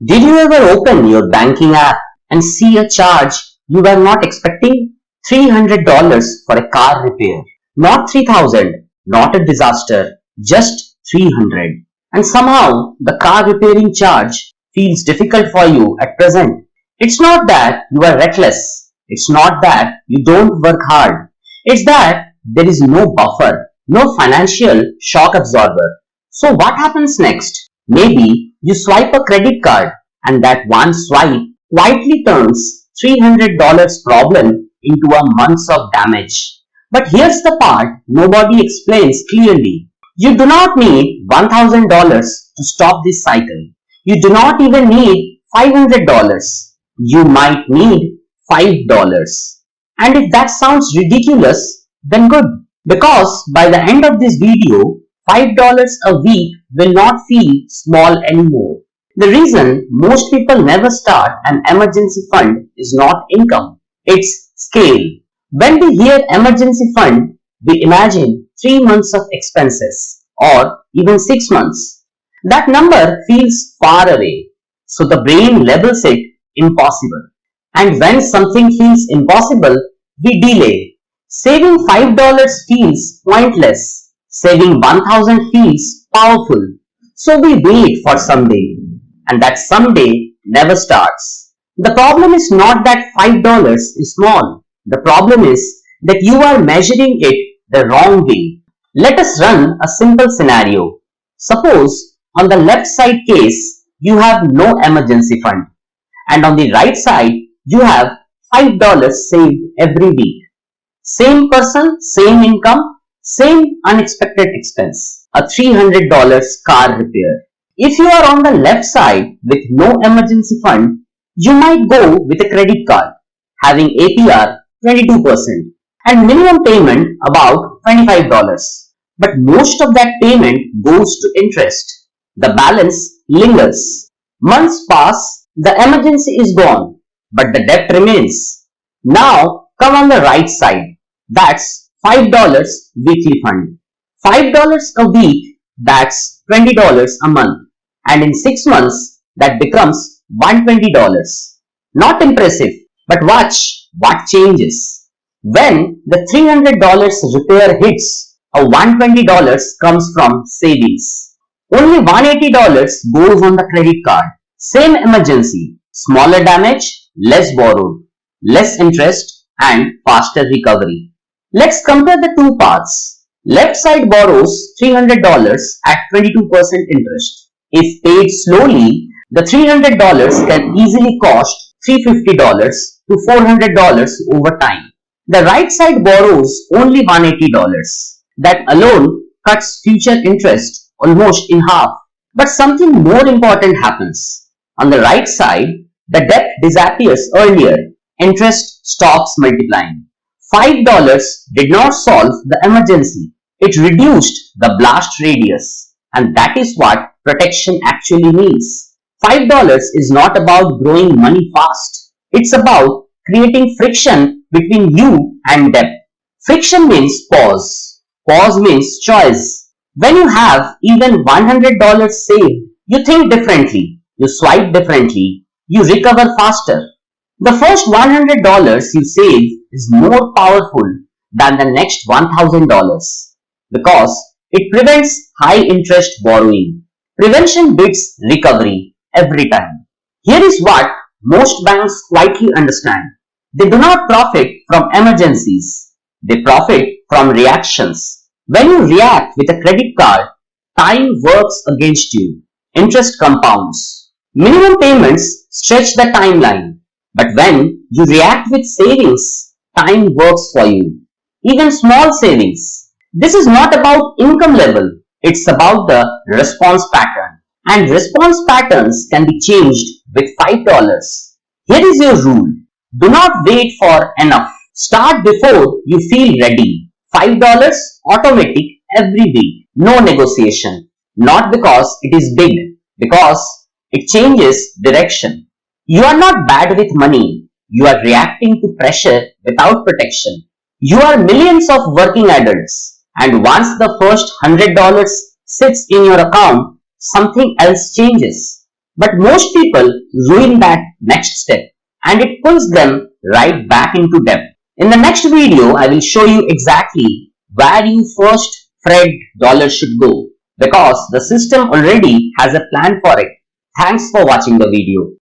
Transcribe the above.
Did you ever open your banking app and see a charge you were not expecting? $300 for a car repair. Not 3,000, not a disaster, just 300. And somehow the car repairing charge feels difficult for you at present. It's not that you are reckless. It's not that you don't work hard. It's that there is no buffer, no financial shock absorber. So what happens next? Maybe you swipe a credit card and that one swipe quietly turns $300 problem into a month of damage. But here's the part nobody explains clearly. You do not need $1,000 to stop this cycle. You do not even need $500. You might need $5. And if that sounds ridiculous, then good. Because by the end of this video, $5 a week will not feel small anymore. The reason most people never start an emergency fund is not income, it's scale. When we hear emergency fund, we imagine 3 months of expenses or even 6 months. That number feels far away, so the brain labels it impossible. And when something feels impossible, we delay. Saving $5 feels pointless. Saving 1,000 feels powerful. So we wait for someday. And that someday never starts. The problem is not that $5 is small. The problem is that you are measuring it the wrong way. Let us run a simple scenario. Suppose on the left side case, you have no emergency fund. And on the right side, you have $5 saved every week. Same person, same income, same unexpected expense. A $300 car repair. If you are on the left side with no emergency fund, you might go with a credit card having APR 22% and minimum payment about $25. But most of that payment goes to interest. The balance lingers. Months pass, the emergency is gone, but the debt remains. Now come on the right side. That's $5 weekly fund. $5 a week, that's $20 a month. And in 6 months, that becomes $120. Not impressive, but watch what changes. When the $300 repair hits, a $120 comes from savings. Only $180 goes on the credit card. Same emergency, smaller damage, less borrowed, less interest, and faster recovery. Let's compare the two paths. Left side borrows $300 at 22% interest. If paid slowly, the $300 can easily cost $350 to $400 over time. The right side borrows only $180. That alone cuts future interest almost in half. But something more important happens. On the right side, the debt disappears earlier. Interest stops multiplying. $5 did not solve the emergency. It reduced the blast radius. And that is what protection actually means. $5 is not about growing money fast. It's about creating friction between you and debt. Friction means pause. Pause means choice. When you have even $100 saved, you think differently, you swipe differently, you recover faster. The first $100 you save is more powerful than the next $1,000 because it prevents high interest borrowing. Prevention beats recovery every time. Here is what most banks quietly understand. They do not profit from emergencies. They profit from reactions. When you react with a credit card, time works against you. Interest compounds. Minimum payments stretch the timeline. But when you react with savings, time works for you. Even small savings. This is not about income level. It's about the response pattern. And response patterns can be changed with $5. Here is your rule. Do not wait for enough. Start before you feel ready. $5 automatic every week. No negotiation. Not because it is big, because it changes direction. You are not bad with money. You are reacting to pressure without protection. You are millions of working adults. And once the first $100 sits in your account, something else changes. But most people ruin that next step and it pulls them right back into debt. In the next video, I will show you exactly where your first Fred dollar should go because the system already has a plan for it. Thanks for watching the video.